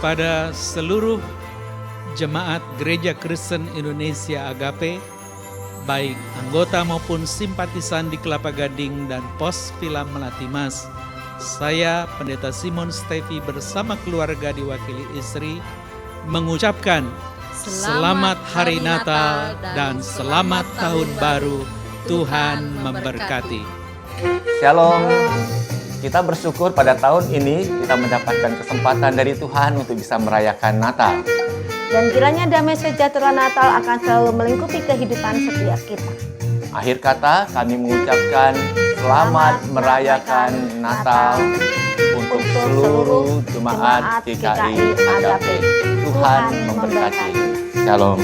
kepada seluruh jemaat Gereja Kristen Indonesia Agape, baik anggota maupun simpatisan di Kelapa Gading dan Pos Villa Melati Mas. Saya Pendeta Simon Stevi bersama keluarga diwakili istri mengucapkan Selamat Hari Natal dan Selamat Tahun Baru. Tuhan memberkati. Shalom. Kita bersyukur pada tahun ini kita mendapatkan kesempatan dari Tuhan untuk bisa merayakan Natal. Dan kiranya damai sejahtera Natal akan selalu melingkupi kehidupan setiap kita. Akhir kata kami mengucapkan selamat merayakan Natal untuk seluruh jemaat GKI Agape. Tuhan memberkati. Shalom.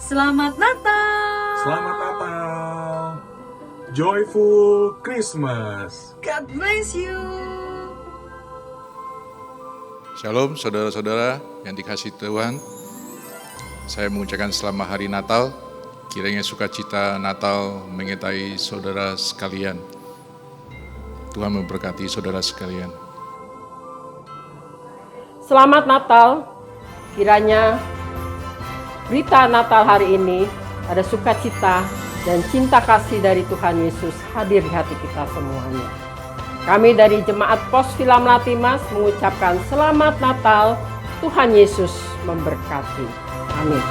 Selamat Natal. Selamat Natal. Joyful Christmas. God bless you. Shalom saudara-saudara yang dikasihi Tuhan. Saya mengucapkan selamat hari Natal. Kiranya sukacita Natal menyertai saudara sekalian. Tuhan memberkati saudara sekalian. Selamat Natal. Kiranya berita Natal hari ini ada sukacita dan cinta kasih dari Tuhan Yesus hadir di hati kita semuanya. Kami dari Jemaat Pos Villa Melati Mas mengucapkan Selamat Natal, Tuhan Yesus memberkati. Amin.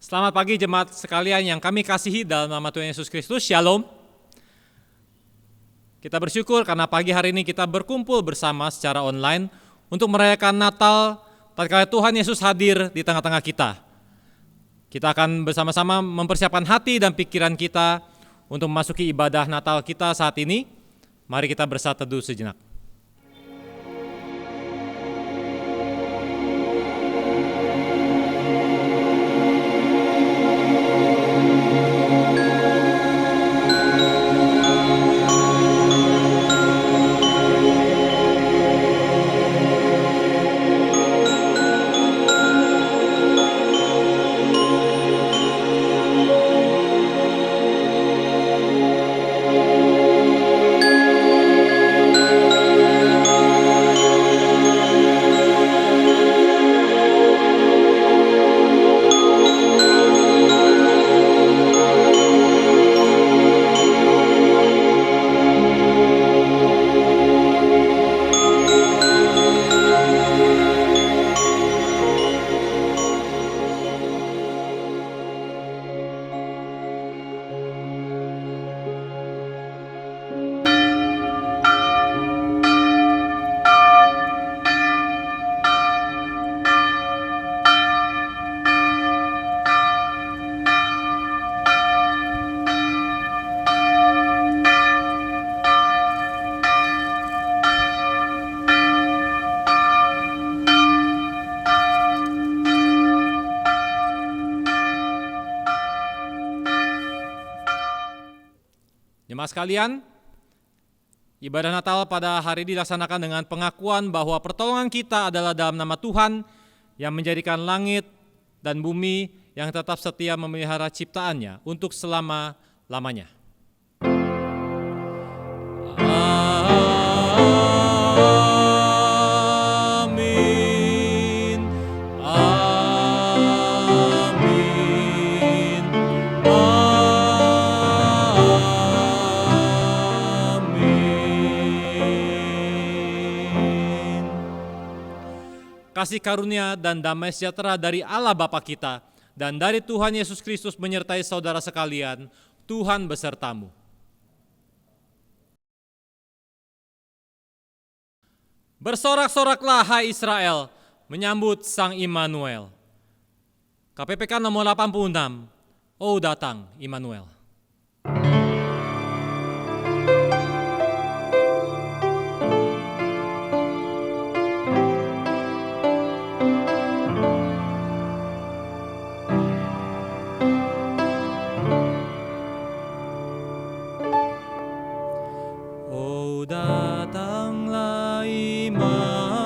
Selamat pagi jemaat sekalian yang kami kasihi dalam nama Tuhan Yesus Kristus. Shalom. Kita bersyukur karena pagi hari ini kita berkumpul bersama secara online untuk merayakan Natal tatkala Tuhan Yesus hadir di tengah-tengah kita. Kita akan bersama-sama mempersiapkan hati dan pikiran kita untuk memasuki ibadah Natal kita saat ini. Mari kita bersatu teduh sejenak. Jemaat sekalian, ibadah Natal pada hari ini dilaksanakan dengan pengakuan bahwa pertolongan kita adalah dalam nama Tuhan yang menjadikan langit dan bumi yang tetap setia memelihara ciptaannya untuk selama-lamanya. Kasih karunia dan damai sejahtera dari Allah Bapa kita dan dari Tuhan Yesus Kristus menyertai saudara sekalian. Tuhan besertamu. Bersorak-soraklah hai Israel, menyambut Sang Immanuel. KPPK nomor 86, Oh datang Immanuel. Oh datanglah Immanuel.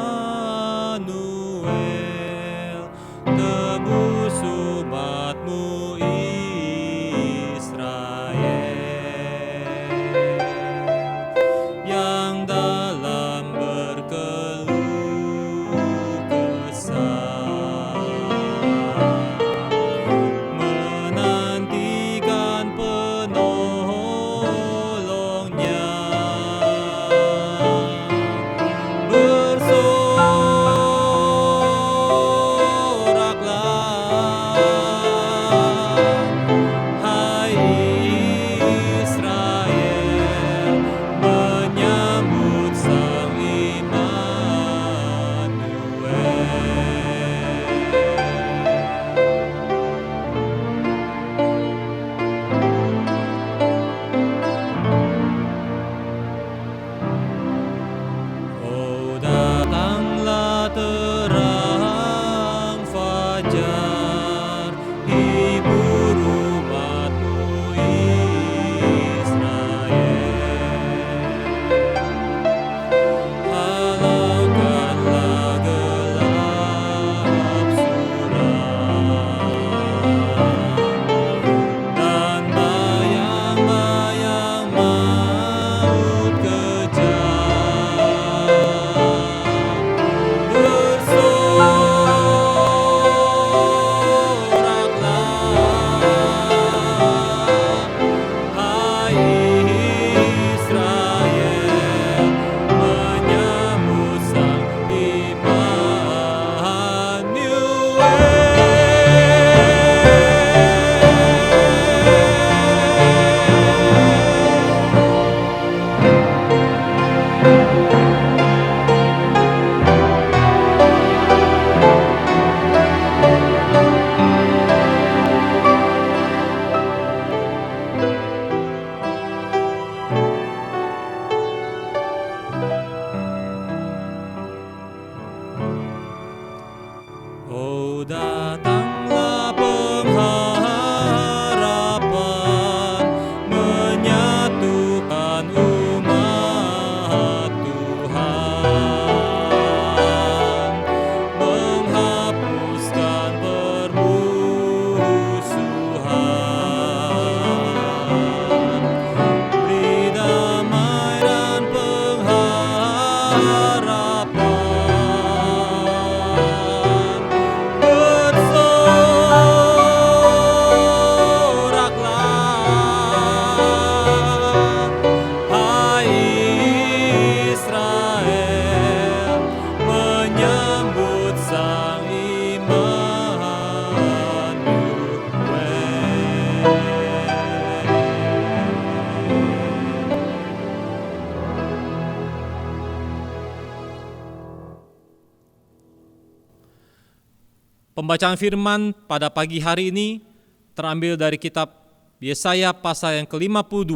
Pembacaan firman pada pagi hari ini terambil dari kitab Yesaya pasal yang ke-52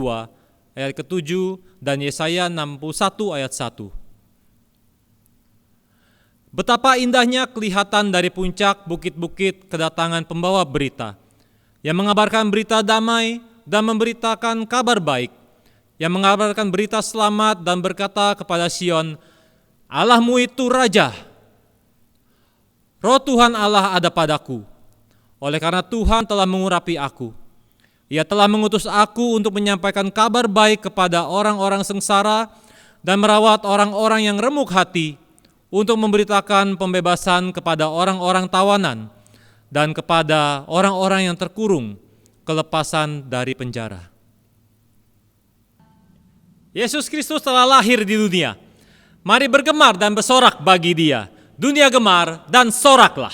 ayat ke-7 dan Yesaya 61 ayat 1. Betapa indahnya kelihatan dari puncak bukit-bukit kedatangan pembawa berita, yang mengabarkan berita damai dan memberitakan kabar baik, yang mengabarkan berita selamat dan berkata kepada Sion, Allahmu itu Raja. Roh Tuhan Allah ada padaku, oleh karena Tuhan telah mengurapi aku. Ia telah mengutus aku untuk menyampaikan kabar baik kepada orang-orang sengsara dan merawat orang-orang yang remuk hati, untuk memberitakan pembebasan kepada orang-orang tawanan dan kepada orang-orang yang terkurung, kelepasan dari penjara. Yesus Kristus telah lahir di dunia. Mari bergemar dan bersorak bagi Dia. Dunia gemar dan soraklah.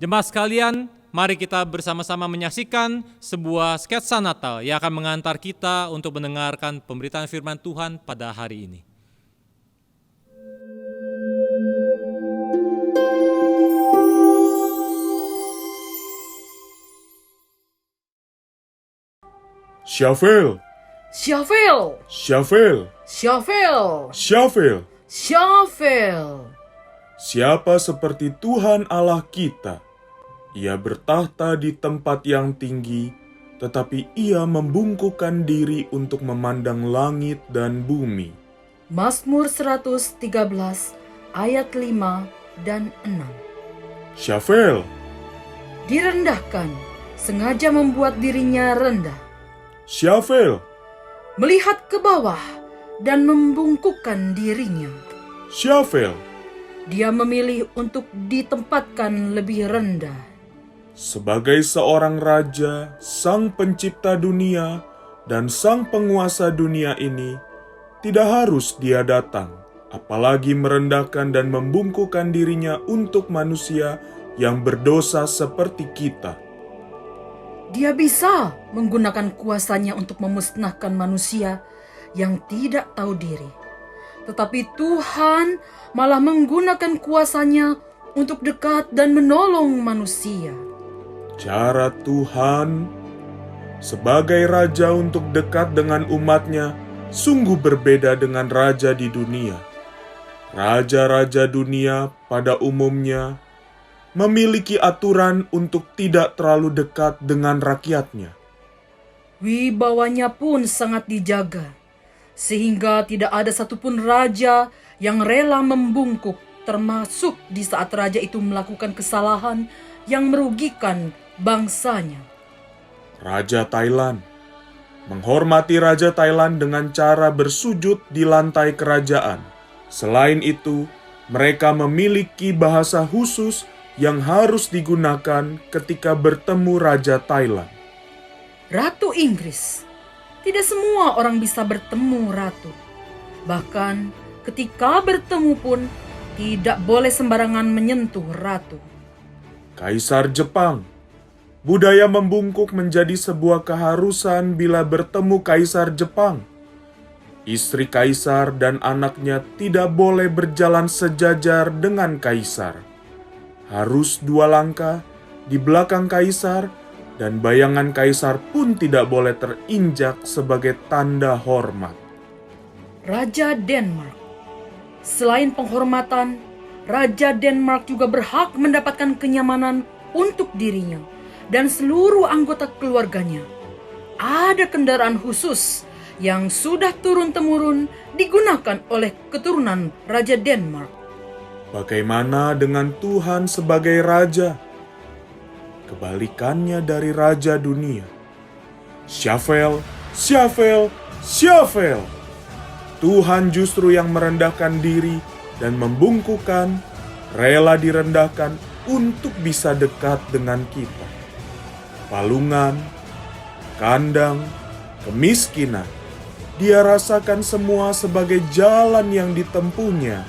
Jemaat sekalian, mari kita bersama-sama menyaksikan sebuah sketsa Natal yang akan mengantar kita untuk mendengarkan pemberitaan firman Tuhan pada hari ini. Syafel, Syafel, Syafel, Syafel, Syafel. Syafel. Siapa seperti Tuhan Allah kita? Ia bertahta di tempat yang tinggi, tetapi ia membungkukkan diri untuk memandang langit dan bumi. Mazmur 113 ayat 5 dan 6. Syafel, Direndahkan, sengaja membuat dirinya rendah. Syafel, Melihat ke bawah dan membungkukkan dirinya. Syafel. Dia memilih untuk ditempatkan lebih rendah. Sebagai seorang raja, sang pencipta dunia, dan sang penguasa dunia ini, tidak harus dia datang, apalagi merendahkan dan membungkukkan dirinya untuk manusia yang berdosa seperti kita. Dia bisa menggunakan kuasanya untuk memusnahkan manusia yang tidak tahu diri. Tetapi Tuhan malah menggunakan kuasanya untuk dekat dan menolong manusia. Cara Tuhan sebagai raja untuk dekat dengan umatnya sungguh berbeda dengan raja di dunia. Raja-raja dunia pada umumnya memiliki aturan untuk tidak terlalu dekat dengan rakyatnya. Wibawanya pun sangat dijaga, sehingga tidak ada satupun raja yang rela membungkuk, termasuk di saat raja itu melakukan kesalahan yang merugikan bangsanya. Raja Thailand menghormati Raja Thailand dengan cara bersujud di lantai kerajaan. Selain itu, mereka memiliki bahasa khusus yang harus digunakan ketika bertemu Raja Thailand. Ratu Inggris. Tidak semua orang bisa bertemu ratu. Bahkan ketika bertemu pun tidak boleh sembarangan menyentuh ratu. Kaisar Jepang. Budaya membungkuk menjadi sebuah keharusan bila bertemu Kaisar Jepang. Istri kaisar dan anaknya tidak boleh berjalan sejajar dengan kaisar. Harus 2 langkah di belakang kaisar, dan bayangan kaisar pun tidak boleh terinjak sebagai tanda hormat. Raja Denmark. Selain penghormatan, Raja Denmark juga berhak mendapatkan kenyamanan untuk dirinya dan seluruh anggota keluarganya. Ada kendaraan khusus yang sudah turun-temurun digunakan oleh keturunan Raja Denmark. Bagaimana dengan Tuhan sebagai Raja? Kebalikannya dari Raja dunia. Syafel, Syafel, Syafel. Tuhan justru yang merendahkan diri dan membungkukkan, rela direndahkan untuk bisa dekat dengan kita. Palungan, kandang, kemiskinan, Dia rasakan semua sebagai jalan yang ditempuhnya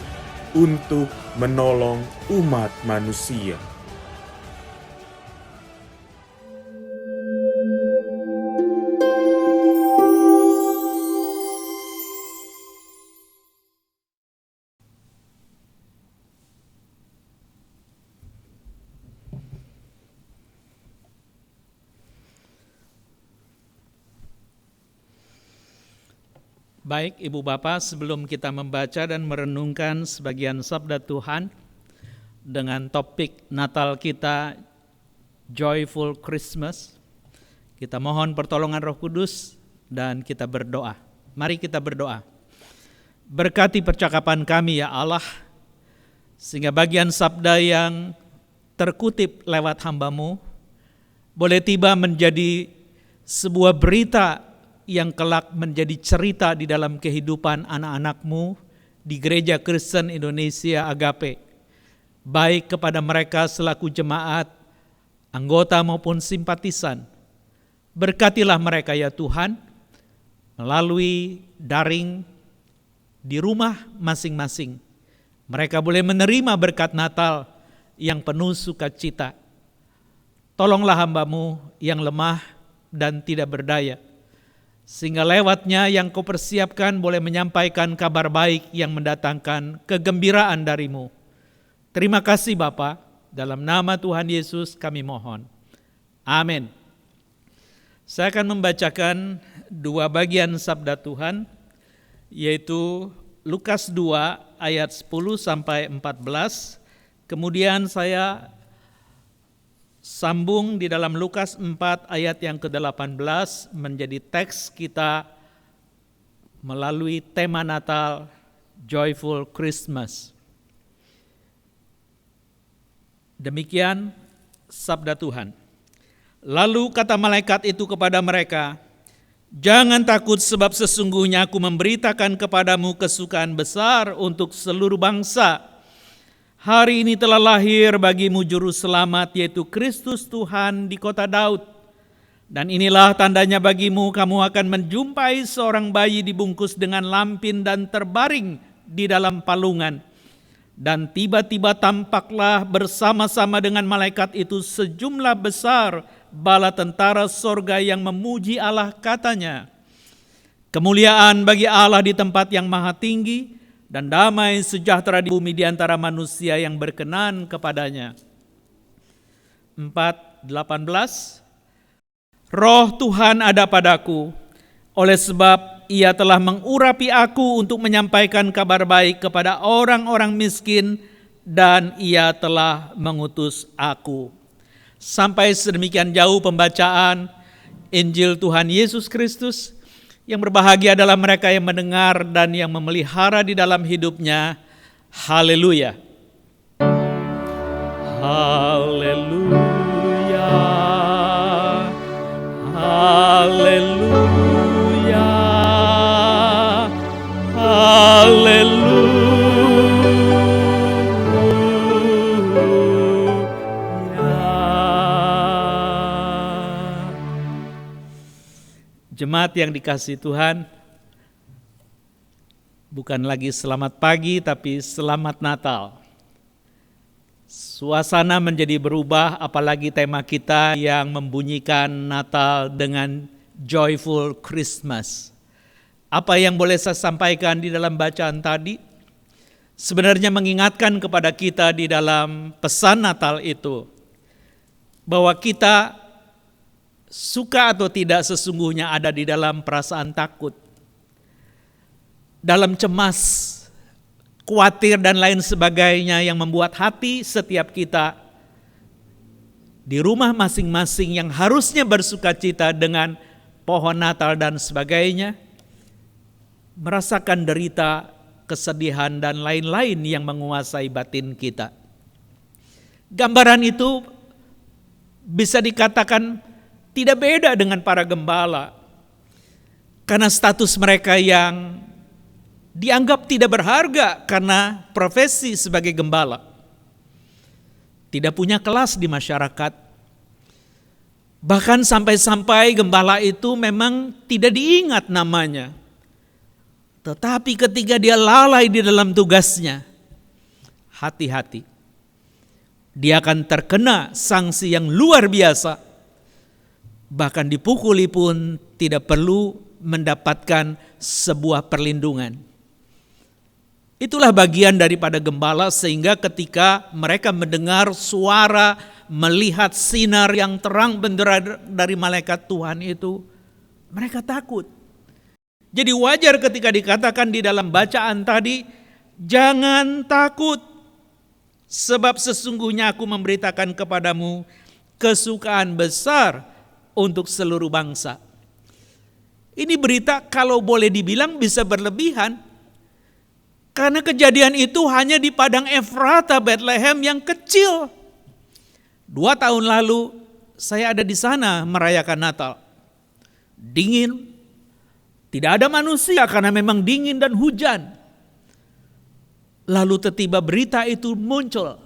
untuk menolong umat manusia. Baik Ibu Bapak, sebelum kita membaca dan merenungkan sebagian sabda Tuhan dengan topik Natal kita, Joyful Christmas, kita mohon pertolongan Roh Kudus dan kita berdoa. Mari kita berdoa. Berkati percakapan kami ya Allah, sehingga bagian sabda yang terkutip lewat hamba-Mu boleh tiba menjadi sebuah berita yang kelak menjadi cerita di dalam kehidupan anak-anak-Mu di Gereja Kristen Indonesia Agape, baik kepada mereka selaku jemaat, anggota maupun simpatisan. Berkatilah mereka ya Tuhan, melalui daring di rumah masing-masing. Mereka boleh menerima berkat Natal yang penuh sukacita. Tolonglah hamba-Mu yang lemah dan tidak berdaya, sehingga lewatnya yang Kau persiapkan boleh menyampaikan kabar baik yang mendatangkan kegembiraan dari-Mu. Terima kasih Bapa, dalam nama Tuhan Yesus kami mohon. Amin. Saya akan membacakan 2 bagian sabda Tuhan, yaitu Lukas 2 ayat 10 sampai 14. Kemudian saya sambung di dalam Lukas 4 ayat yang ke-18 menjadi teks kita melalui tema Natal Joyful Christmas. Demikian sabda Tuhan. Lalu kata malaikat itu kepada mereka, "Jangan takut, sebab sesungguhnya aku memberitakan kepadamu kesukaan besar untuk seluruh bangsa. Hari ini telah lahir bagimu juru selamat, yaitu Kristus Tuhan di kota Daud. Dan inilah tandanya bagimu, kamu akan menjumpai seorang bayi dibungkus dengan lampin dan terbaring di dalam palungan. Dan tiba-tiba tampaklah bersama-sama dengan malaikat itu sejumlah besar bala tentara sorga yang memuji Allah, katanya, kemuliaan bagi Allah di tempat yang maha tinggi, dan damai sejahtera di bumi di antara manusia yang berkenan kepadanya." 4:18 Roh Tuhan ada padaku, oleh sebab Ia telah mengurapi aku untuk menyampaikan kabar baik kepada orang-orang miskin, dan Ia telah mengutus aku. Sampai sedemikian jauh pembacaan Injil Tuhan Yesus Kristus. Yang berbahagia adalah mereka yang mendengar dan yang memelihara di dalam hidupnya. Haleluya. Haleluya. Haleluya. Haleluya. jemaat yang dikasihi Tuhan, bukan lagi selamat pagi tapi selamat Natal. Suasana menjadi berubah, apalagi tema kita yang membunyikan Natal dengan Joyful Christmas. Apa yang boleh saya sampaikan di dalam bacaan tadi? Sebenarnya mengingatkan kepada kita di dalam pesan Natal itu, bahwa kita suka atau tidak sesungguhnya ada di dalam perasaan takut, dalam cemas, khawatir dan lain sebagainya yang membuat hati setiap kita di rumah masing-masing yang harusnya bersukacita dengan pohon Natal dan sebagainya, merasakan derita, kesedihan dan lain-lain yang menguasai batin kita. Gambaran itu bisa dikatakan tidak beda dengan para gembala, karena status mereka yang dianggap tidak berharga karena profesi sebagai gembala. Tidak punya kelas di masyarakat. Bahkan sampai-sampai gembala itu memang tidak diingat namanya. Tetapi ketika dia lalai di dalam tugasnya, hati-hati. Dia akan terkena sanksi yang luar biasa. Bahkan dipukuli pun tidak perlu mendapatkan sebuah perlindungan. Itulah bagian daripada gembala, sehingga ketika mereka mendengar suara, melihat sinar yang terang benderang dari malaikat Tuhan itu, mereka takut. Jadi wajar ketika dikatakan di dalam bacaan tadi, jangan takut, sebab sesungguhnya aku memberitakan kepadamu kesukaan besar untuk seluruh bangsa. Ini berita kalau boleh dibilang bisa berlebihan, karena kejadian itu hanya di padang Efrata Bethlehem yang kecil. 2 tahun lalu saya ada di sana merayakan Natal. Dingin, tidak ada manusia karena memang dingin dan hujan. Lalu tiba-tiba berita itu muncul.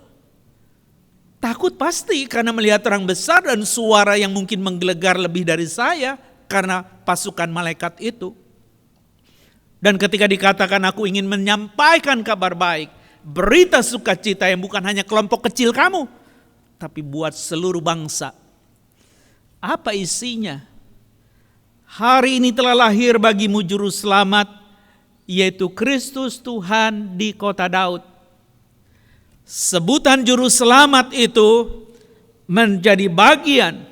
Takut pasti karena melihat terang besar dan suara yang mungkin menggelegar lebih dari saya karena pasukan malaikat itu. Dan ketika dikatakan aku ingin menyampaikan kabar baik, berita sukacita yang bukan hanya kelompok kecil kamu, tapi buat seluruh bangsa. Apa isinya? Hari ini telah lahir bagimu juru selamat, yaitu Kristus Tuhan di kota Daud. Sebutan juru selamat itu menjadi bagian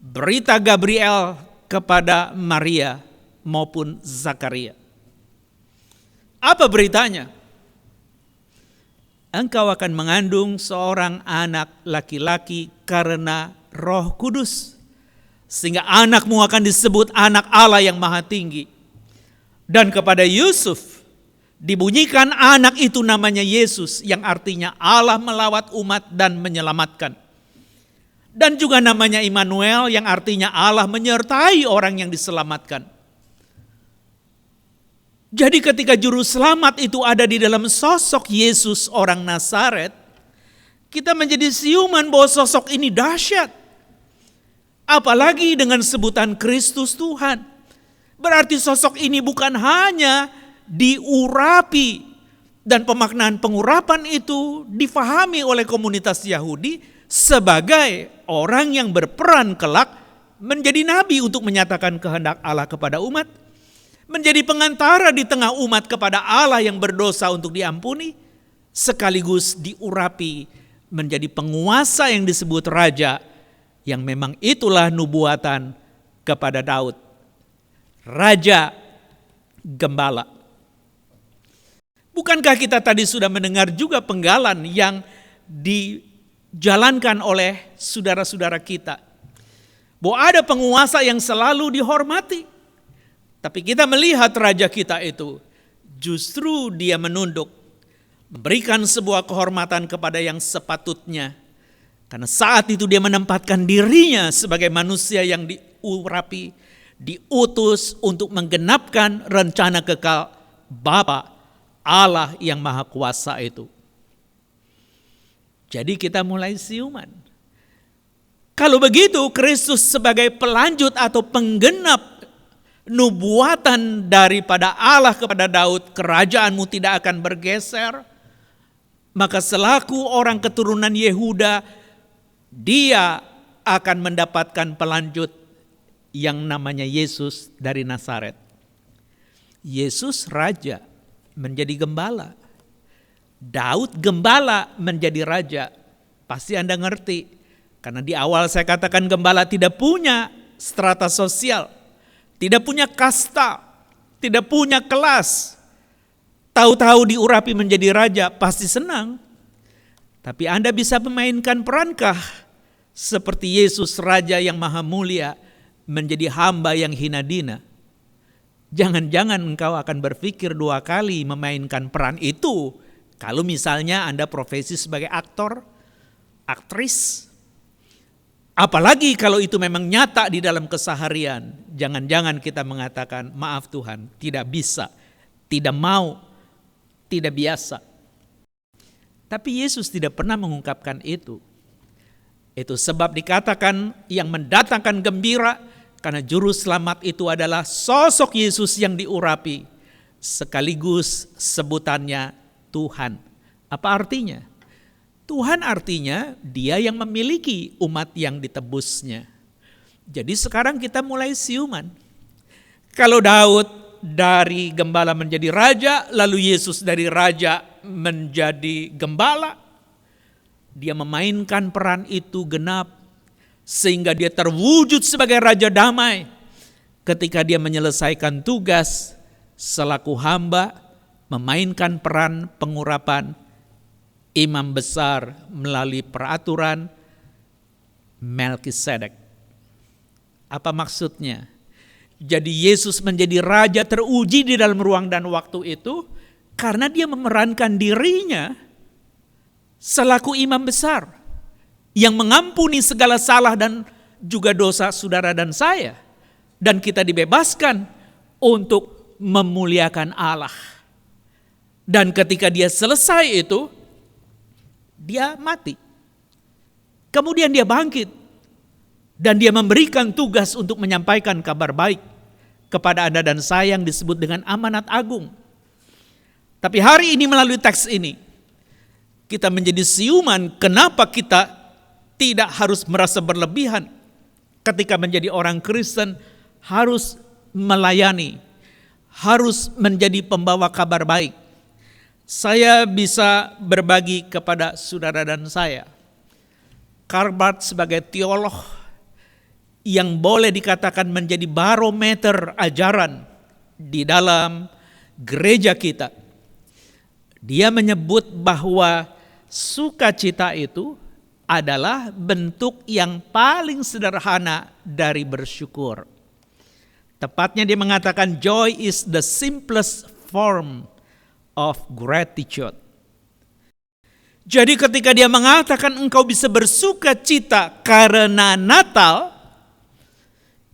berita Gabriel kepada Maria maupun Zakaria. Apa beritanya? Engkau akan mengandung seorang anak laki-laki karena Roh Kudus, sehingga anakmu akan disebut anak Allah yang Maha Tinggi. Dan kepada Yusuf dibunyikan anak itu namanya Yesus, yang artinya Allah melawat umat dan menyelamatkan. Dan juga namanya Immanuel, yang artinya Allah menyertai orang yang diselamatkan. Jadi ketika juru selamat itu ada di dalam sosok Yesus orang Nazaret, kita menjadi siuman bahwa sosok ini dahsyat. Apalagi dengan sebutan Kristus Tuhan. Berarti sosok ini bukan hanya diurapi, dan pemaknaan pengurapan itu difahami oleh komunitas Yahudi sebagai orang yang berperan kelak menjadi nabi untuk menyatakan kehendak Allah kepada umat, menjadi pengantara di tengah umat kepada Allah yang berdosa untuk diampuni, sekaligus diurapi menjadi penguasa yang disebut raja, yang memang itulah nubuatan kepada Daud, Raja Gembala. Bukankah kita tadi sudah mendengar juga penggalan yang dijalankan oleh saudara-saudara kita, bahwa ada penguasa yang selalu dihormati, tapi kita melihat raja kita itu justru dia menunduk, memberikan sebuah kehormatan kepada yang sepatutnya, karena saat itu dia menempatkan dirinya sebagai manusia yang diurapi, diutus untuk menggenapkan rencana kekal Bapa Allah yang Maha Kuasa itu. Jadi kita mulai siuman. Kalau begitu, Kristus sebagai pelanjut atau penggenap nubuatan daripada Allah kepada Daud, kerajaanmu tidak akan bergeser. Maka selaku orang keturunan Yehuda, dia akan mendapatkan pelanjut yang namanya Yesus dari Nazaret. Yesus raja menjadi gembala. Daud gembala menjadi raja. Pasti Anda ngerti. Karena di awal saya katakan gembala tidak punya strata sosial. Tidak punya kasta. Tidak punya kelas. Tahu-tahu diurapi menjadi raja, pasti senang. Tapi Anda bisa memainkan perankah seperti Yesus raja yang maha mulia menjadi hamba yang hina dina? Jangan-jangan engkau akan berpikir 2 kali memainkan peran itu. Kalau misalnya Anda profesi sebagai aktor, aktris. Apalagi kalau itu memang nyata di dalam keseharian. Jangan-jangan kita mengatakan, maaf Tuhan, tidak bisa, tidak mau, tidak biasa. Tapi Yesus tidak pernah mengungkapkan itu. Itu sebab dikatakan yang mendatangkan gembira, karena juru selamat itu adalah sosok Yesus yang diurapi. Sekaligus sebutannya Tuhan. Apa artinya? Tuhan artinya dia yang memiliki umat yang ditebusnya. Jadi sekarang kita mulai siuman. Kalau Daud dari gembala menjadi raja, lalu Yesus dari raja menjadi gembala, dia memainkan peran itu genap, sehingga dia terwujud sebagai raja damai ketika dia menyelesaikan tugas selaku hamba, memainkan peran pengurapan imam besar melalui peraturan Melkisedek. Apa maksudnya? Jadi Yesus menjadi raja teruji di dalam ruang dan waktu itu karena dia memerankan dirinya selaku imam besar yang mengampuni segala salah dan juga dosa saudara dan saya. Dan kita dibebaskan untuk memuliakan Allah. Dan ketika dia selesai itu, dia mati. Kemudian dia bangkit. Dan dia memberikan tugas untuk menyampaikan kabar baik kepada Anda dan saya yang disebut dengan amanat agung. Tapi hari ini melalui teks ini, kita menjadi siuman kenapa kita tidak harus merasa berlebihan ketika menjadi orang Kristen, harus melayani, harus menjadi pembawa kabar baik. Saya bisa berbagi kepada saudara dan saya. Karl Barth sebagai teolog yang boleh dikatakan menjadi barometer ajaran di dalam gereja kita. Dia menyebut bahwa sukacita itu adalah bentuk yang paling sederhana dari bersyukur. Tepatnya dia mengatakan joy is the simplest form of gratitude. Jadi ketika dia mengatakan engkau bisa bersuka cita karena Natal,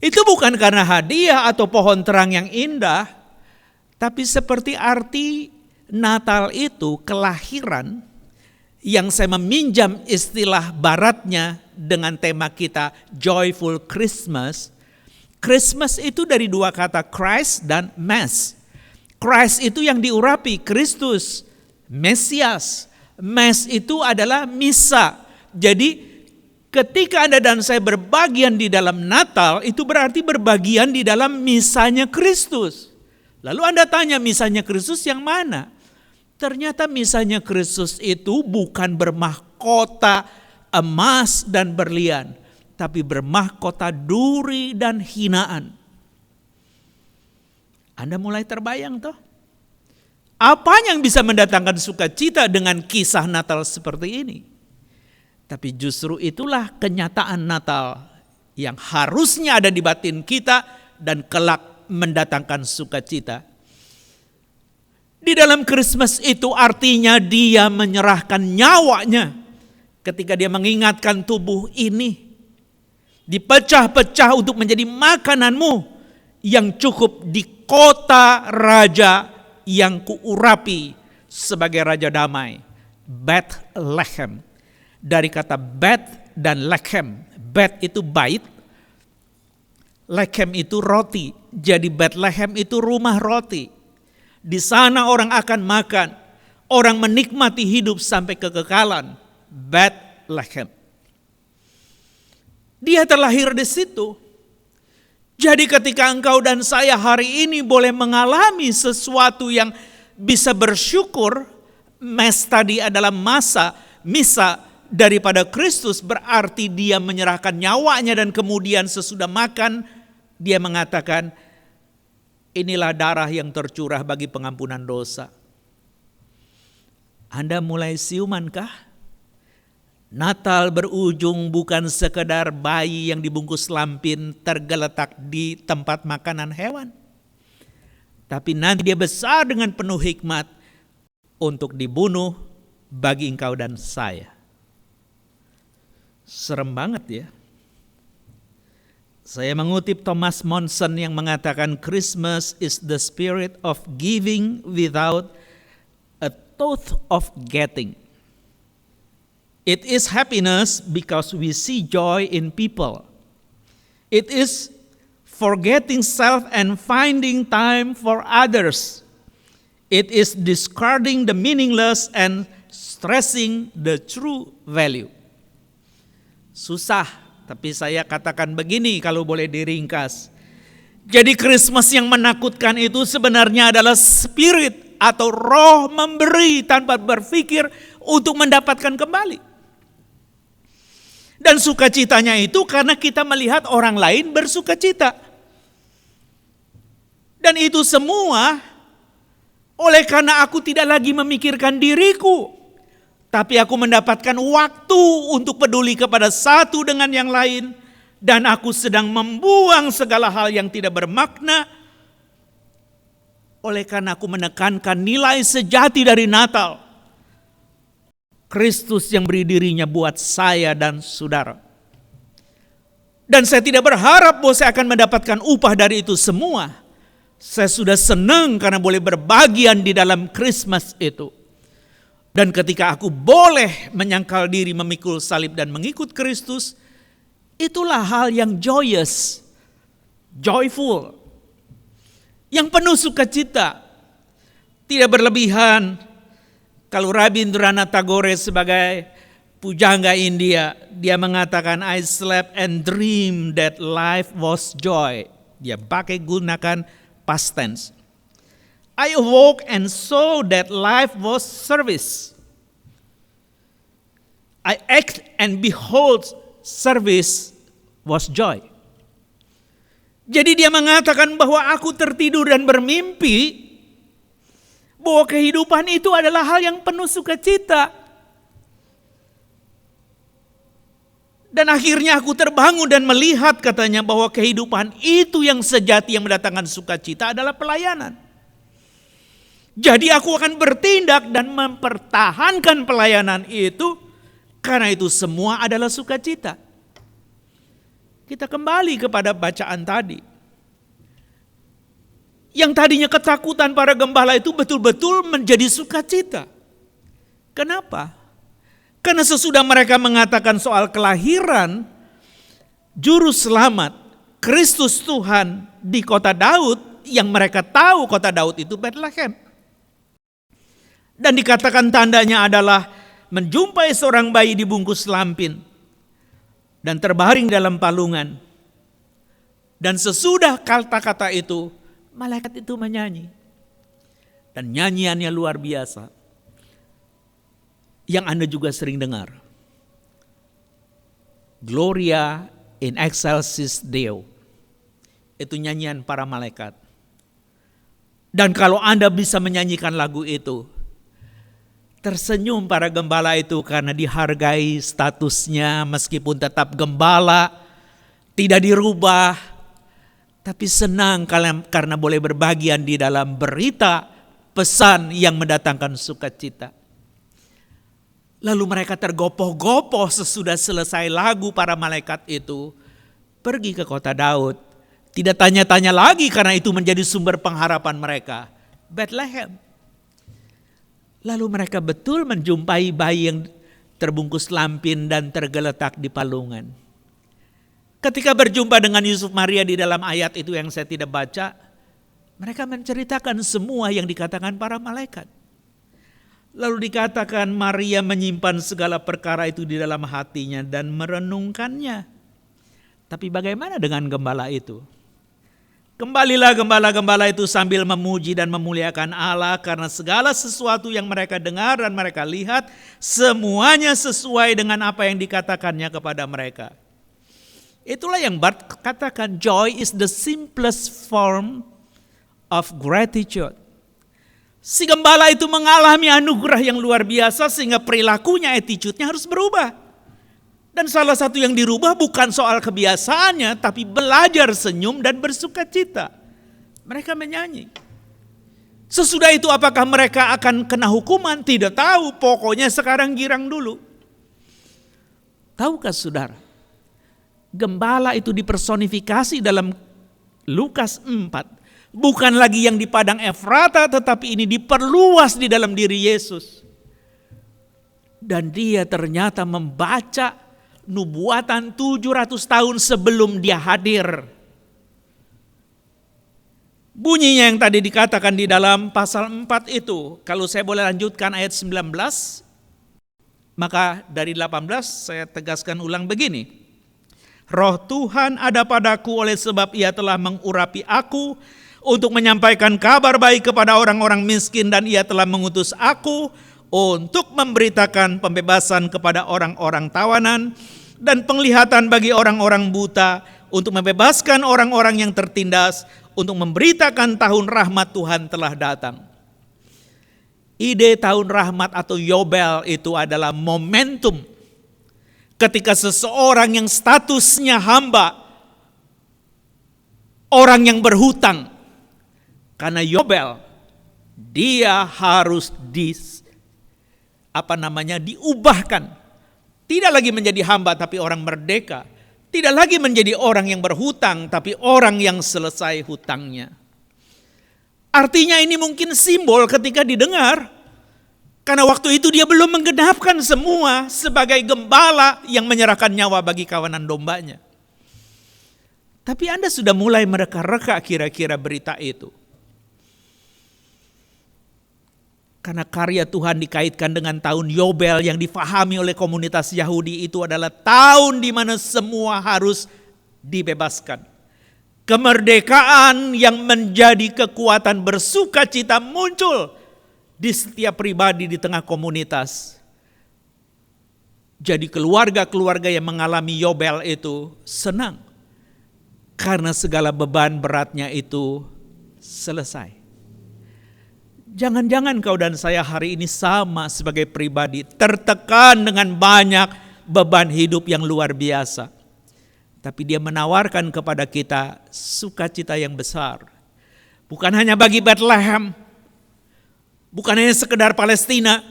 itu bukan karena hadiah atau pohon terang yang indah, tapi seperti arti Natal itu kelahiran, yang saya meminjam istilah baratnya dengan tema kita Joyful Christmas. Christmas itu dari 2 kata Christ dan Mass. Christ itu yang diurapi, Kristus, Mesias. Mass itu adalah misa. Jadi ketika Anda dan saya berbagian di dalam Natal, itu berarti berbagian di dalam misanya Kristus. Lalu Anda tanya misanya Kristus yang mana? Ternyata misanya Kristus itu bukan bermahkota emas dan berlian, tapi bermahkota duri dan hinaan. Anda mulai terbayang toh? Apa yang bisa mendatangkan sukacita dengan kisah Natal seperti ini? Tapi justru itulah kenyataan Natal yang harusnya ada di batin kita dan kelak mendatangkan sukacita. Di dalam Christmas itu artinya dia menyerahkan nyawanya ketika dia mengingatkan tubuh ini dipecah-pecah untuk menjadi makananmu yang cukup di kota raja yang kuurapi sebagai raja damai, Bethlehem. Dari kata Bet dan Lechem. Bet itu bait, Lechem itu roti, jadi Bethlehem itu rumah roti. Di sana orang akan makan, orang menikmati hidup sampai kekekalan. Bethlehem. Dia terlahir di situ. Jadi ketika engkau dan saya hari ini boleh mengalami sesuatu yang bisa bersyukur, mes tadi adalah misa daripada Kristus, berarti dia menyerahkan nyawanya dan kemudian sesudah makan dia mengatakan, inilah darah yang tercurah bagi pengampunan dosa. Anda mulai siumankah? Natal berujung bukan sekedar bayi yang dibungkus lampin tergeletak di tempat makanan hewan. Tapi nanti dia besar dengan penuh hikmat untuk dibunuh bagi engkau dan saya. Serem banget ya. Saya mengutip Thomas Monson yang mengatakan Christmas is the spirit of giving without a thought of getting. It is happiness because we see joy in people. It is forgetting self and finding time for others. It is discarding the meaningless and stressing the true value. Susah, tapi saya katakan begini kalau boleh diringkas. Jadi Christmas yang menakutkan itu sebenarnya adalah spirit atau roh memberi tanpa berpikir untuk mendapatkan kembali. Dan sukacitanya itu karena kita melihat orang lain bersukacita. Dan itu semua oleh karena aku tidak lagi memikirkan diriku, tapi aku mendapatkan waktu untuk peduli kepada satu dengan yang lain, dan aku sedang membuang segala hal yang tidak bermakna. Oleh karena aku menekankan nilai sejati dari Natal, Kristus yang beri dirinya buat saya dan saudara. Dan saya tidak berharap bahwa saya akan mendapatkan upah dari itu semua. Saya sudah senang karena boleh berbagian di dalam Christmas itu. Dan ketika aku boleh menyangkal diri memikul salib dan mengikut Kristus, itulah hal yang joyous, joyful, yang penuh sukacita, tidak berlebihan. Kalau Rabindranath Tagore sebagai pujangga India, dia mengatakan I slept and dreamed that life was joy. Dia pakai gunakan past tense. I awoke and saw that life was service. I act and behold service was joy. Jadi dia mengatakan bahwa aku tertidur dan bermimpi bahwa kehidupan itu adalah hal yang penuh sukacita. Dan akhirnya aku terbangun dan melihat katanya bahwa kehidupan itu yang sejati yang mendatangkan sukacita adalah pelayanan. Jadi aku akan bertindak dan mempertahankan pelayanan itu karena itu semua adalah sukacita. Kita kembali kepada bacaan tadi. Yang tadinya ketakutan para gembala itu betul-betul menjadi sukacita. Kenapa? Karena sesudah mereka mengatakan soal kelahiran Juru Selamat, Kristus Tuhan di kota Daud, yang mereka tahu kota Daud itu Bethlehem. Dan dikatakan tandanya adalah menjumpai seorang bayi dibungkus lampin dan terbaring dalam palungan. Dan sesudah kata-kata itu, malaikat itu menyanyi. Dan nyanyiannya luar biasa. Yang Anda juga sering dengar. Gloria in excelsis Deo. Itu nyanyian para malaikat. Dan kalau Anda bisa menyanyikan lagu itu, tersenyum para gembala itu karena dihargai statusnya meskipun tetap gembala, tidak dirubah. Tapi senang karena boleh berbagian di dalam berita pesan yang mendatangkan sukacita. Lalu mereka tergopoh-gopoh sesudah selesai lagu para malaikat itu. Pergi ke kota Daud. Tidak tanya-tanya lagi karena itu menjadi sumber pengharapan mereka. Bethlehem. Lalu mereka betul menjumpai bayi yang terbungkus lampin dan tergeletak di palungan. Ketika berjumpa dengan Yusuf Maria di dalam ayat itu yang saya tidak baca, mereka menceritakan semua yang dikatakan para malaikat. Lalu dikatakan Maria menyimpan segala perkara itu di dalam hatinya dan merenungkannya. Tapi bagaimana dengan gembala itu? Kembalilah gembala-gembala itu sambil memuji dan memuliakan Allah karena segala sesuatu yang mereka dengar dan mereka lihat semuanya sesuai dengan apa yang dikatakannya kepada mereka. Itulah yang Barth katakan, joy is the simplest form of gratitude. Si gembala itu mengalami anugerah yang luar biasa sehingga perilakunya, attitude-nya harus berubah. Dan salah satu yang dirubah bukan soal kebiasaannya, tapi belajar senyum dan bersuka cita. Mereka menyanyi. Sesudah itu apakah mereka akan kena hukuman? Tidak tahu, pokoknya sekarang girang dulu. Tahukah saudara, gembala itu dipersonifikasi dalam Lukas 4. Bukan lagi yang di padang Efrata, tetapi ini diperluas di dalam diri Yesus. Dan dia ternyata membaca nubuatan 700 tahun sebelum dia hadir. Bunyinya yang tadi dikatakan di dalam pasal 4 itu, kalau saya boleh lanjutkan ayat 19, maka dari 18 saya tegaskan ulang begini. Roh Tuhan ada padaku oleh sebab ia telah mengurapi aku untuk menyampaikan kabar baik kepada orang-orang miskin dan ia telah mengutus aku untuk memberitakan pembebasan kepada orang-orang tawanan dan penglihatan bagi orang-orang buta, untuk membebaskan orang-orang yang tertindas, untuk memberitakan tahun rahmat Tuhan telah datang. Ide tahun rahmat atau Yobel itu adalah momentum ketika seseorang yang statusnya hamba, orang yang berhutang, karena Yobel, dia harus diubahkan. Tidak lagi menjadi hamba tapi orang merdeka. Tidak lagi menjadi orang yang berhutang tapi orang yang selesai hutangnya. Artinya ini mungkin simbol ketika didengar. Karena waktu itu dia belum menggenapkan semua sebagai gembala yang menyerahkan nyawa bagi kawanan dombanya. Tapi Anda sudah mulai mereka-reka kira-kira berita itu. Karena karya Tuhan dikaitkan dengan tahun Yobel yang difahami oleh komunitas Yahudi itu adalah tahun di mana semua harus dibebaskan. Kemerdekaan yang menjadi kekuatan bersuka cita muncul di setiap pribadi di tengah komunitas. Jadi keluarga-keluarga yang mengalami Yobel itu senang. Karena segala beban beratnya itu selesai. Jangan-jangan kau dan saya hari ini sama sebagai pribadi, tertekan dengan banyak beban hidup yang luar biasa. Tapi dia menawarkan kepada kita sukacita yang besar. Bukan hanya bagi Bethlehem, bukan hanya sekedar Palestina,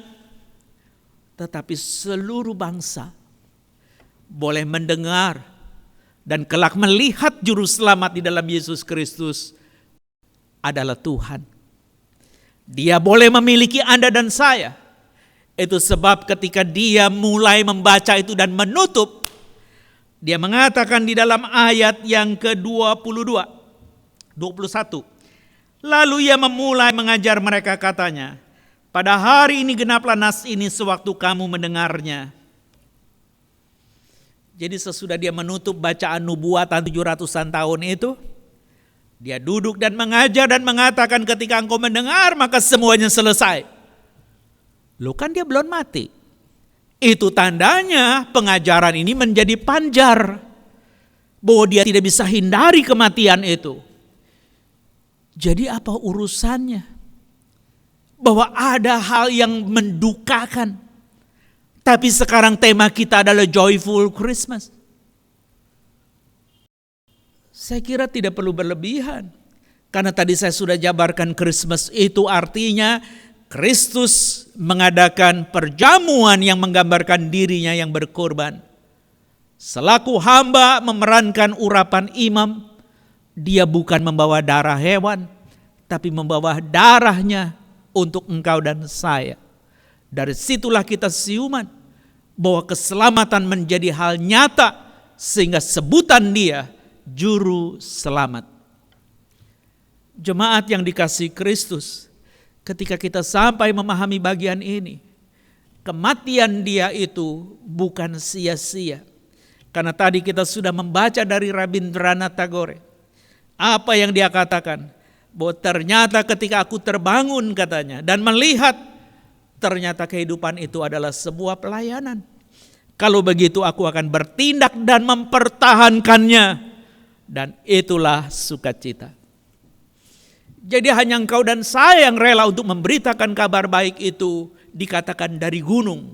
tetapi seluruh bangsa boleh mendengar dan kelak melihat juru selamat di dalam Yesus Kristus adalah Tuhan. Dia boleh memiliki Anda dan saya. Itu sebab ketika dia mulai membaca itu dan menutup, dia mengatakan di dalam ayat yang ke-21. Lalu ia memulai mengajar mereka katanya, pada hari ini genaplah nas ini sewaktu kamu mendengarnya. Jadi sesudah dia menutup bacaan nubuatan 700-an tahun itu, dia duduk dan mengajar dan mengatakan ketika engkau mendengar maka semuanya selesai. Loh kan dia belum mati. Itu tandanya pengajaran ini menjadi panjar. Bahwa dia tidak bisa hindari kematian itu. Jadi apa urusannya? Bahwa ada hal yang mendukakan. Tapi sekarang tema kita adalah Joyful Christmas. Saya kira tidak perlu berlebihan. Karena tadi saya sudah jabarkan Christmas itu artinya Kristus mengadakan perjamuan yang menggambarkan dirinya yang berkorban. Selaku hamba memerankan urapan imam, dia bukan membawa darah hewan, tapi membawa darahnya untuk engkau dan saya. Dari situlah kita siuman bahwa keselamatan menjadi hal nyata sehingga sebutan dia Juru Selamat. Jemaat yang dikasihi Kristus, ketika kita sampai memahami bagian ini, kematian dia itu bukan sia-sia. Karena tadi kita sudah membaca dari Rabindranath Tagore. Apa yang dia katakan? Bahwa ternyata ketika aku terbangun katanya dan melihat ternyata kehidupan itu adalah sebuah pelayanan. Kalau begitu aku akan bertindak dan mempertahankannya. Dan itulah sukacita. Jadi hanya engkau dan saya yang rela untuk memberitakan kabar baik itu, dikatakan dari gunung.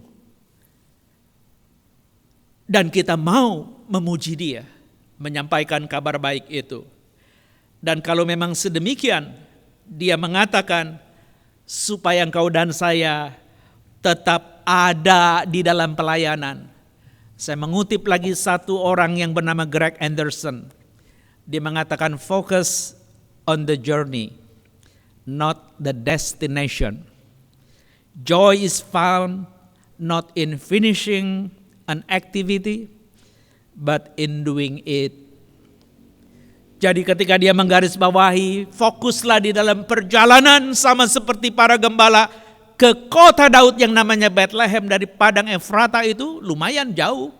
Dan kita mau memuji dia, menyampaikan kabar baik itu. Dan kalau memang sedemikian, dia mengatakan supaya engkau dan saya tetap ada di dalam pelayanan. Saya mengutip lagi satu orang yang bernama Greg Anderson. Dia mengatakan focus on the journey, not the destination. Joy is found not in finishing an activity, but in doing it. Jadi ketika dia menggarisbawahi, fokuslah di dalam perjalanan sama seperti para gembala ke kota Daud yang namanya Bethlehem dari padang Efrata itu lumayan jauh.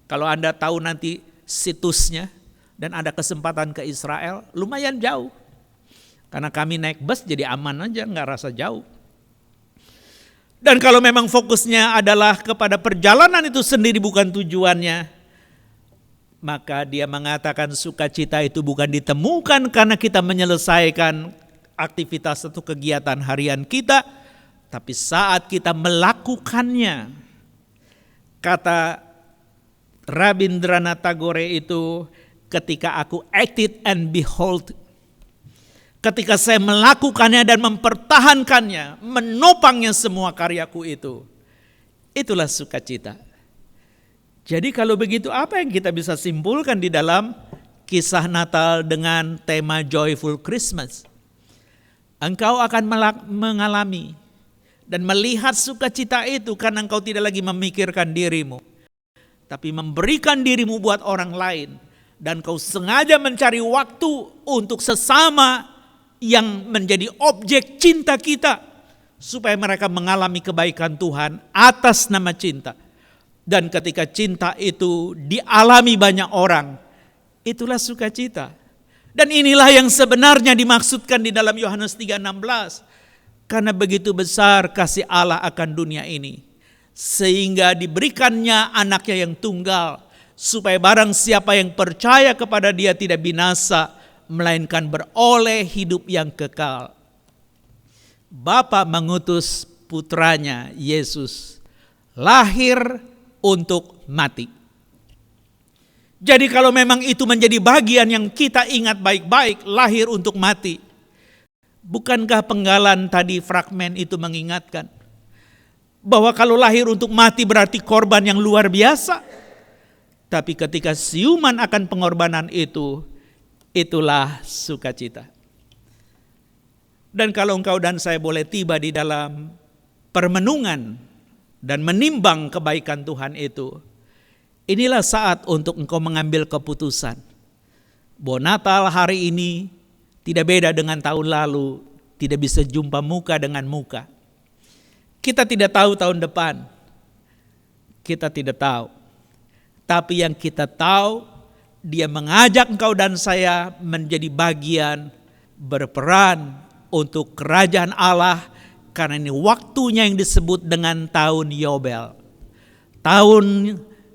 Kalau Anda tahu nanti situsnya dan ada kesempatan ke Israel, lumayan jauh. Karena kami naik bus jadi aman aja, nggak rasa jauh. Dan kalau memang fokusnya adalah kepada perjalanan itu sendiri bukan tujuannya, maka dia mengatakan sukacita itu bukan ditemukan karena kita menyelesaikan aktivitas atau kegiatan harian kita, tapi saat kita melakukannya. Kata Rabindranath Tagore itu, ketika aku acted and behold, ketika saya melakukannya dan mempertahankannya, menopangnya semua karyaku itu, itulah sukacita. Jadi kalau begitu apa yang kita bisa simpulkan di dalam kisah Natal dengan tema Joyful Christmas? Engkau akan mengalami dan melihat sukacita itu karena engkau tidak lagi memikirkan dirimu, tapi memberikan dirimu buat orang lain. Dan kau sengaja mencari waktu untuk sesama yang menjadi objek cinta kita, supaya mereka mengalami kebaikan Tuhan atas nama cinta. Dan ketika cinta itu dialami banyak orang, itulah sukacita. Dan inilah yang sebenarnya dimaksudkan di dalam Yohanes 3:16. Karena begitu besar kasih Allah akan dunia ini, sehingga diberikannya anaknya yang tunggal, supaya barang siapa yang percaya kepada dia tidak binasa, melainkan beroleh hidup yang kekal. Bapa mengutus putranya Yesus lahir untuk mati. Jadi kalau memang itu menjadi bagian yang kita ingat baik-baik, lahir untuk mati, bukankah penggalan tadi fragmen itu mengingatkan bahwa kalau lahir untuk mati berarti korban yang luar biasa? Tapi ketika siuman akan pengorbanan itu, itulah sukacita. Dan kalau engkau dan saya boleh tiba di dalam permenungan dan menimbang kebaikan Tuhan itu, inilah saat untuk engkau mengambil keputusan bahwa Natal hari ini tidak beda dengan tahun lalu, tidak bisa jumpa muka dengan muka. Kita tidak tahu tahun depan, kita tidak tahu. Tapi yang kita tahu, dia mengajak engkau dan saya menjadi bagian, berperan untuk kerajaan Allah, karena ini waktunya yang disebut dengan tahun Yobel. Tahun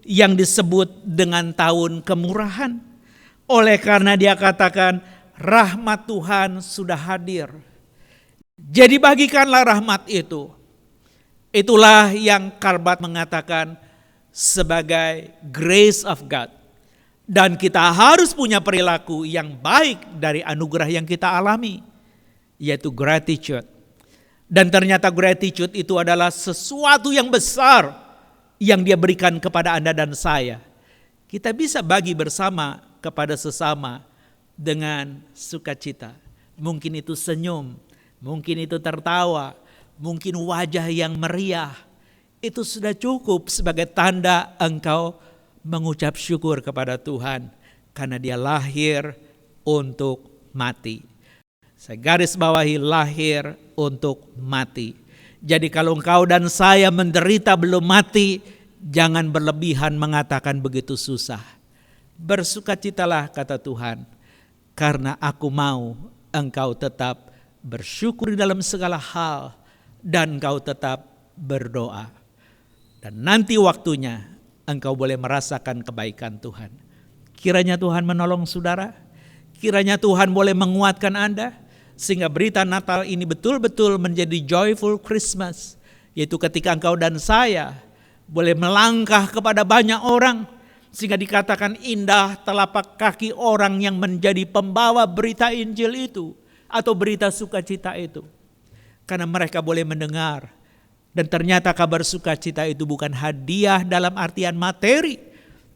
yang disebut dengan tahun kemurahan. Oleh karena dia katakan, rahmat Tuhan sudah hadir. Jadi bagikanlah rahmat itu. Itulah yang Karbat mengatakan sebagai grace of God. Dan kita harus punya perilaku yang baik dari anugerah yang kita alami, yaitu gratitude. Dan ternyata gratitude itu adalah sesuatu yang besar yang dia berikan kepada Anda dan saya. Kita bisa bagi bersama kepada sesama dengan sukacita. Mungkin itu senyum, mungkin itu tertawa, mungkin wajah yang meriah. Itu sudah cukup sebagai tanda engkau mengucap syukur kepada Tuhan karena dia lahir untuk mati. Saya garis bawahi, lahir untuk mati. Jadi kalau engkau dan saya menderita belum mati, jangan berlebihan mengatakan begitu susah. Bersukacitalah, kata Tuhan, karena aku mau engkau tetap bersyukur dalam segala hal dan engkau tetap berdoa. Dan nanti waktunya engkau boleh merasakan kebaikan Tuhan. Kiranya Tuhan menolong saudara, kiranya Tuhan boleh menguatkan Anda, sehingga berita Natal ini betul-betul menjadi joyful Christmas, yaitu ketika engkau dan saya boleh melangkah kepada banyak orang, sehingga dikatakan indah telapak kaki orang yang menjadi pembawa berita Injil itu, atau berita sukacita itu. Karena mereka boleh mendengar, dan ternyata kabar sukacita itu bukan hadiah dalam artian materi,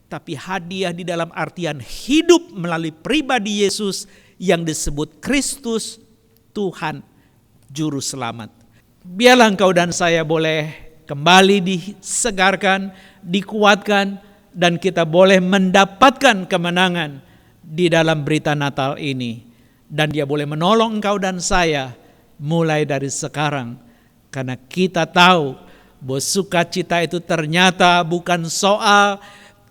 tapi hadiah di dalam artian hidup melalui pribadi Yesus yang disebut Kristus, Tuhan, Juru Selamat. Biarlah engkau dan saya boleh kembali disegarkan, dikuatkan, dan kita boleh mendapatkan kemenangan di dalam berita Natal ini. Dan dia boleh menolong engkau dan saya mulai dari sekarang. Karena kita tahu bahwa sukacita itu ternyata bukan soal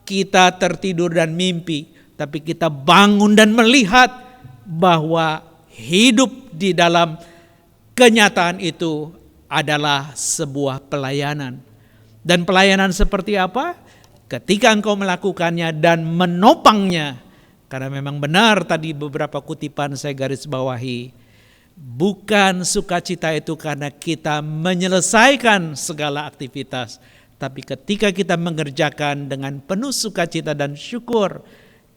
kita tertidur dan mimpi, tapi kita bangun dan melihat bahwa hidup di dalam kenyataan itu adalah sebuah pelayanan. Dan pelayanan seperti apa? Ketika engkau melakukannya dan menopangnya. Karena memang benar tadi beberapa kutipan saya garis bawahi. Bukan sukacita itu karena kita menyelesaikan segala aktivitas. Tapi ketika kita mengerjakan dengan penuh sukacita dan syukur,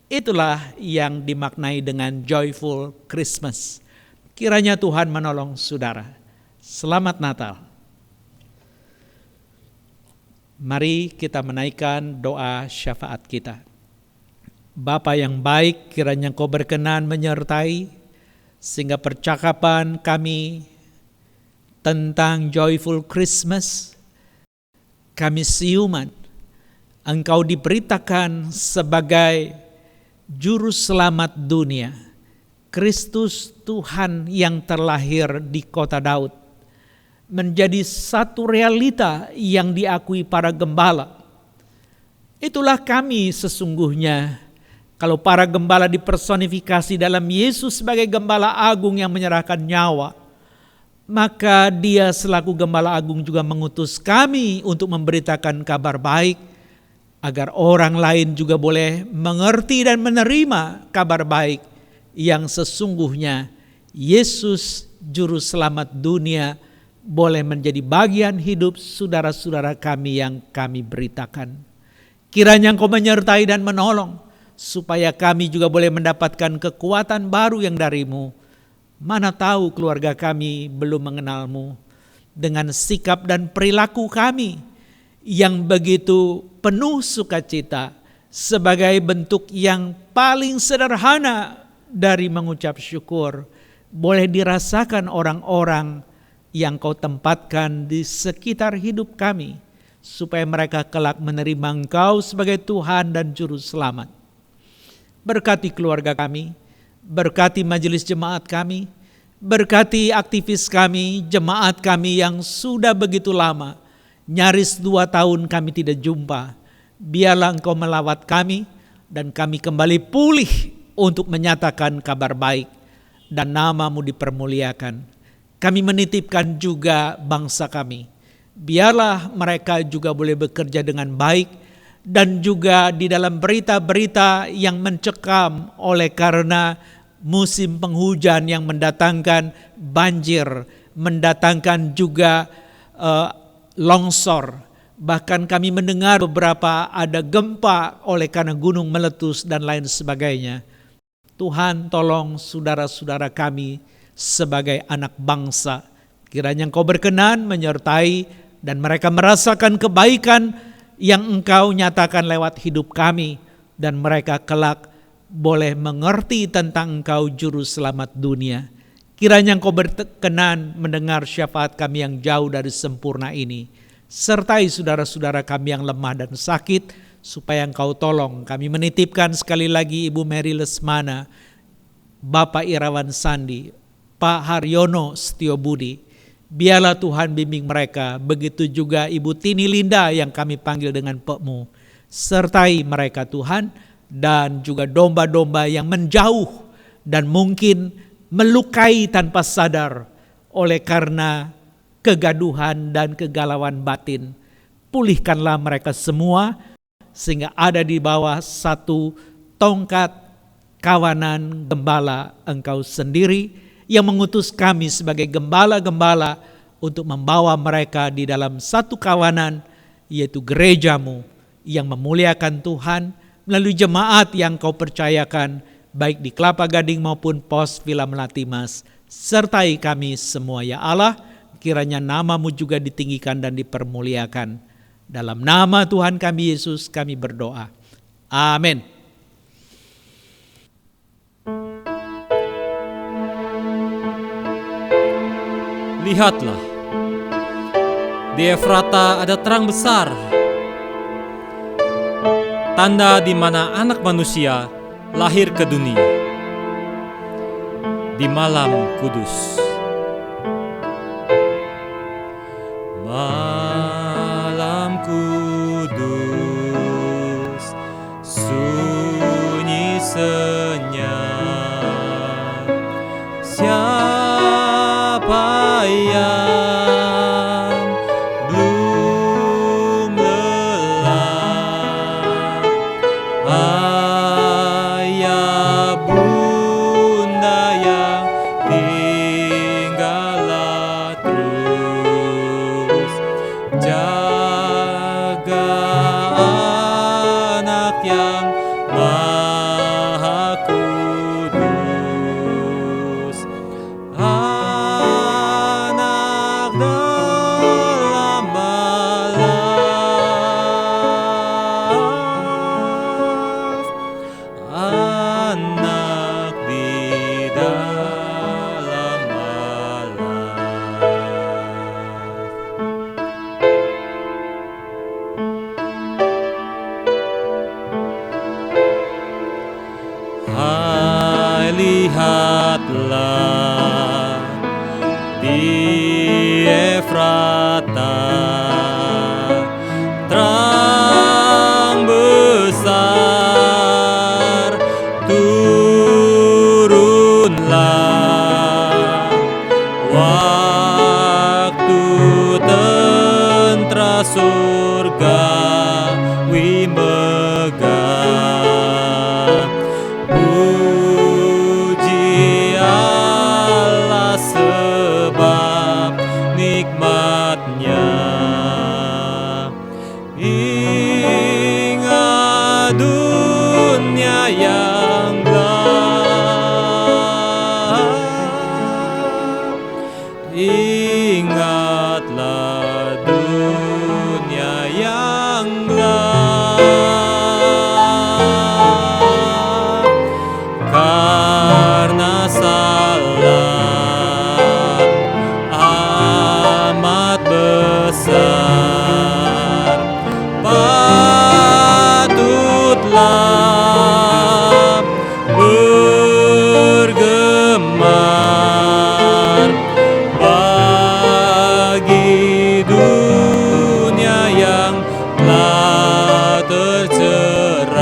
itulah yang dimaknai dengan joyful Christmas. Kiranya Tuhan menolong saudara. Selamat Natal. Mari kita menaikkan doa syafaat kita. Bapa yang baik, kiranya Engkau berkenan menyertai sehingga percakapan kami tentang joyful Christmas, kami siuman Engkau diberitakan sebagai Juru Selamat dunia, Kristus Tuhan yang terlahir di kota Daud, menjadi satu realita yang diakui para gembala. Itulah kami sesungguhnya. Kalau para gembala dipersonifikasi dalam Yesus sebagai gembala agung yang menyerahkan nyawa, maka dia selaku gembala agung juga mengutus kami untuk memberitakan kabar baik, agar orang lain juga boleh mengerti dan menerima kabar baik yang sesungguhnya Yesus Juru Selamat dunia boleh menjadi bagian hidup saudara-saudara kami yang kami beritakan. Kiranya Engkau menyertai dan menolong, supaya kami juga boleh mendapatkan kekuatan baru yang dari-Mu. Mana tahu keluarga kami belum mengenal-Mu. Dengan sikap dan perilaku kami yang begitu penuh sukacita, sebagai bentuk yang paling sederhana dari mengucap syukur, boleh dirasakan orang-orang yang Kau tempatkan di sekitar hidup kami, supaya mereka kelak menerima Engkau sebagai Tuhan dan Juru Selamat. Berkati keluarga kami, berkati majelis jemaat kami, berkati aktivis kami, jemaat kami yang sudah begitu lama, nyaris 2 tahun kami tidak jumpa. Biarlah Engkau melawat kami dan kami kembali pulih untuk menyatakan kabar baik dan nama-Mu dipermuliakan. Kami menitipkan juga bangsa kami. Biarlah mereka juga boleh bekerja dengan baik, dan juga di dalam berita-berita yang mencekam oleh karena musim penghujan yang mendatangkan banjir, mendatangkan juga longsor. Bahkan kami mendengar beberapa ada gempa oleh karena gunung meletus dan lain sebagainya. Tuhan, tolong saudara-saudara kami sebagai anak bangsa. Kiranya Engkau berkenan menyertai dan mereka merasakan kebaikan yang Engkau nyatakan lewat hidup kami, dan mereka kelak boleh mengerti tentang Engkau Juru Selamat dunia. Kiranya Engkau berkenan mendengar syafaat kami yang jauh dari sempurna ini. Sertai saudara-saudara kami yang lemah dan sakit, supaya Engkau tolong. Kami menitipkan sekali lagi Ibu Mary Lesmana, Bapak Irawan Sandi, Pak Haryono Setiobudi. Biarlah Tuhan bimbing mereka, begitu juga Ibu Tini Linda yang kami panggil dengan Pekmu. Sertai mereka Tuhan, dan juga domba-domba yang menjauh dan mungkin melukai tanpa sadar oleh karena kegaduhan dan kegalauan batin. Pulihkanlah mereka semua sehingga ada di bawah satu tongkat kawanan gembala Engkau sendiri yang mengutus kami sebagai gembala-gembala untuk membawa mereka di dalam satu kawanan, yaitu gerejamu yang memuliakan Tuhan melalui jemaat yang Kau percayakan, baik di Kelapa Gading maupun Pos Villa Melati Mas. Sertai kami semua ya Allah, kiranya nama-Mu juga ditinggikan dan dipermuliakan. Dalam nama Tuhan kami Yesus kami berdoa. Amin. Lihatlah, di Efrata ada terang besar, tanda di mana anak manusia lahir ke dunia. Di malam kudus. Malam kudus, sunyi senyap. Siapa yang belum lelah? Ayah bunda yang tinggallah terus, jaga anak yang maha kudus. Anak dalam balaf, anak di dalam balaf. Hai, lihatlah di Efrata terang besar turunlah, waktu tentara surgawi megah. Puji Allah sebab nikmatnya. Ingat dunia yang gelap, ingatlah dunia yang gelap, karena salah amat besar. Patutlah bergemar bagi dunia yang telah tercerai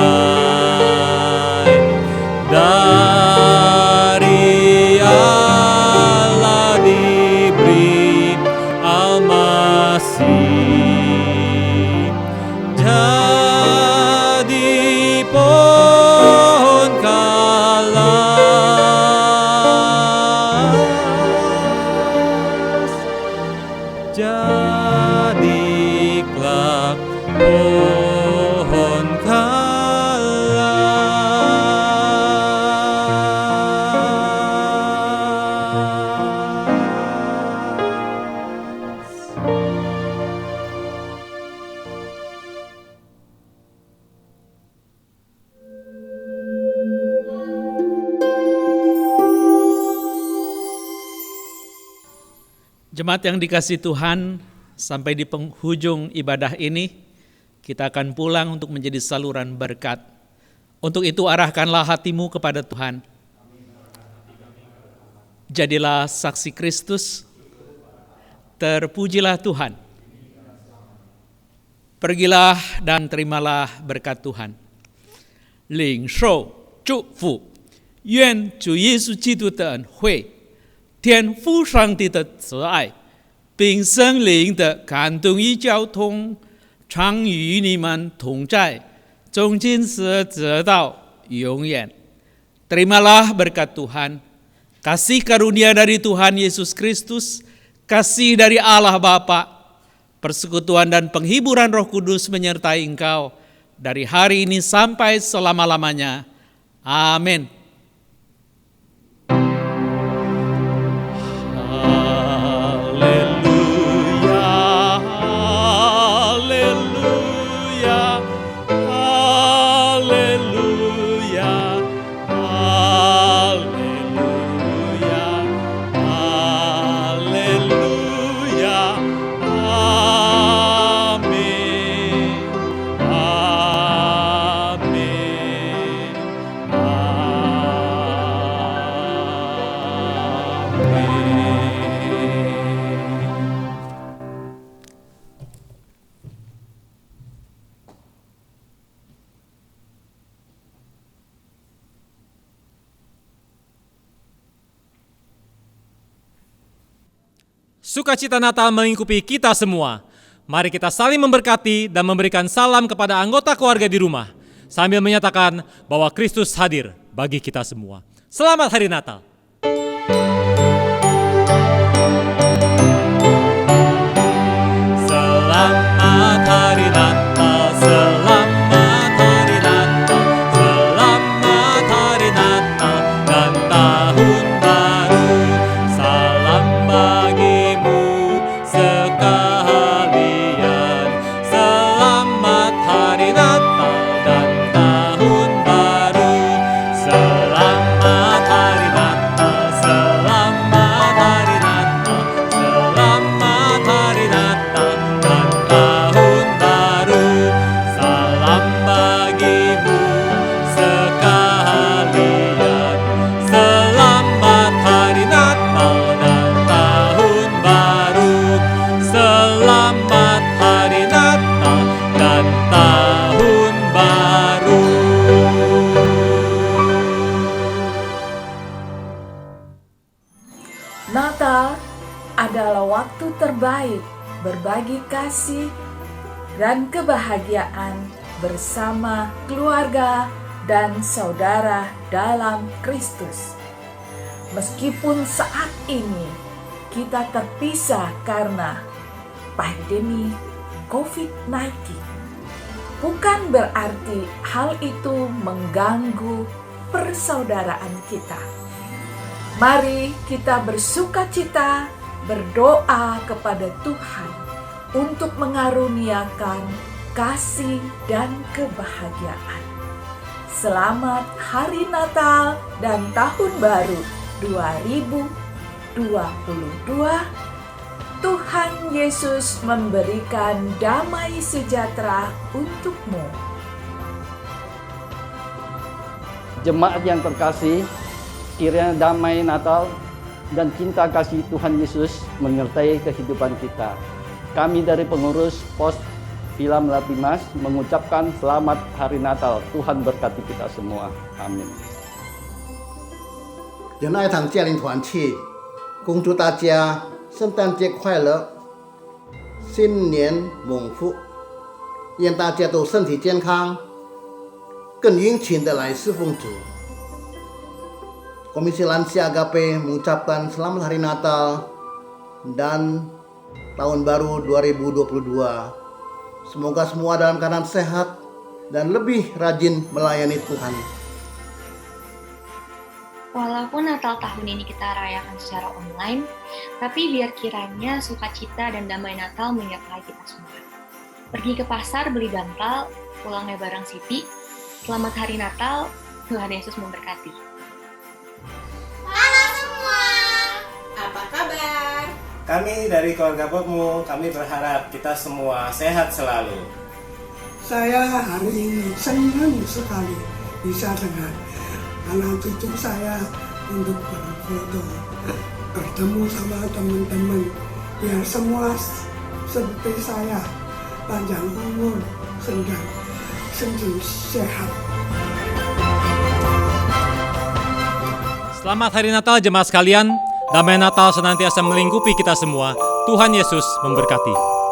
dari Allah, diberi Al-Masih jadi pohon kalas, jadilah pohon kalas. Jemaat yang dikasihi Tuhan, sampai di penghujung ibadah ini, Kita akan pulang untuk menjadi saluran berkat. Untuk itu arahkanlah hatimu kepada Tuhan. Jadilah saksi Kristus. Terpujilah Tuhan. Pergilah dan terimalah berkat Tuhan. 领受祝福，愿主耶稣基督的恩惠、天父上帝的慈爱，并圣灵的感动与交通，常与你们同在，从今时直到永远。Terimalah berkat Tuhan, kasih karunia dari Tuhan Yesus Kristus, kasih dari Allah Bapa, persekutuan dan penghiburan Roh Kudus menyertai engkau dari hari ini sampai selama-lamanya. Amin. Haleluya, haleluya, haleluya, haleluya, haleluya. Amin. Amin. Sukacita Natal melingkupi kita semua. Mari kita saling memberkati dan memberikan salam kepada anggota keluarga di rumah, sambil menyatakan bahwa Kristus hadir bagi kita semua. Selamat Hari Natal. Selamat Hari Natal, selamat Hari Natal, selamat Hari Natal dan Tahun Baru. Salam bagimu sekalian. Selamat Hari Natal dan Tahun Baru. Selamat Hari Natal, selamat Hari Natal, selamat Hari Natal dan Tahun Baru. Salam bagimu sekalian. Selamat Hari Natal dan Tahun Baru. Selamat Hari Natal dan Tahun Baru. Natal adalah waktu terbaik berbagi kasih dan kebahagiaan bersama keluarga dan saudara dalam Kristus. Meskipun saat ini kita terpisah karena pandemi COVID-19, bukan berarti hal itu mengganggu persaudaraan kita. Mari kita bersukacita, berdoa kepada Tuhan untuk mengaruniakan kasih dan kebahagiaan. Selamat Hari Natal dan Tahun Baru 2022. Tuhan Yesus memberikan damai sejahtera untukmu. Jemaat yang terkasih, kiranya damai Natal dan cinta kasih Tuhan Yesus menyertai kehidupan kita. Kami dari pengurus Pos Villa Melati Mas mengucapkan selamat Hari Natal. Tuhan berkati kita semua. Amin. 仁爱堂家庭团契，恭祝大家圣诞节快乐，新年蒙福，愿大家都身体健康，更殷勤的来侍奉主。Komisi Lansia Agape mengucapkan selamat Hari Natal dan Tahun Baru 2022. Semoga semua dalam keadaan sehat dan lebih rajin melayani Tuhan. Walaupun Natal tahun ini kita rayakan secara online, tapi biar kiranya sukacita dan damai Natal menyertai kita semua. Pergi ke pasar beli bantal, pulangnya bareng Siti. Selamat Hari Natal, Tuhan Yesus memberkati. Halo semua, apa kabar? Kami dari keluarga Pokmu, kami berharap kita semua sehat selalu. Saya hari ini senang sekali bisa dengan anak cucu saya untuk berfoto, bertemu sama teman-teman yang semua seperti saya, panjang umur, sedang sehat. Selamat Hari Natal jemaat sekalian. Damai Natal senantiasa melingkupi kita semua. Tuhan Yesus memberkati.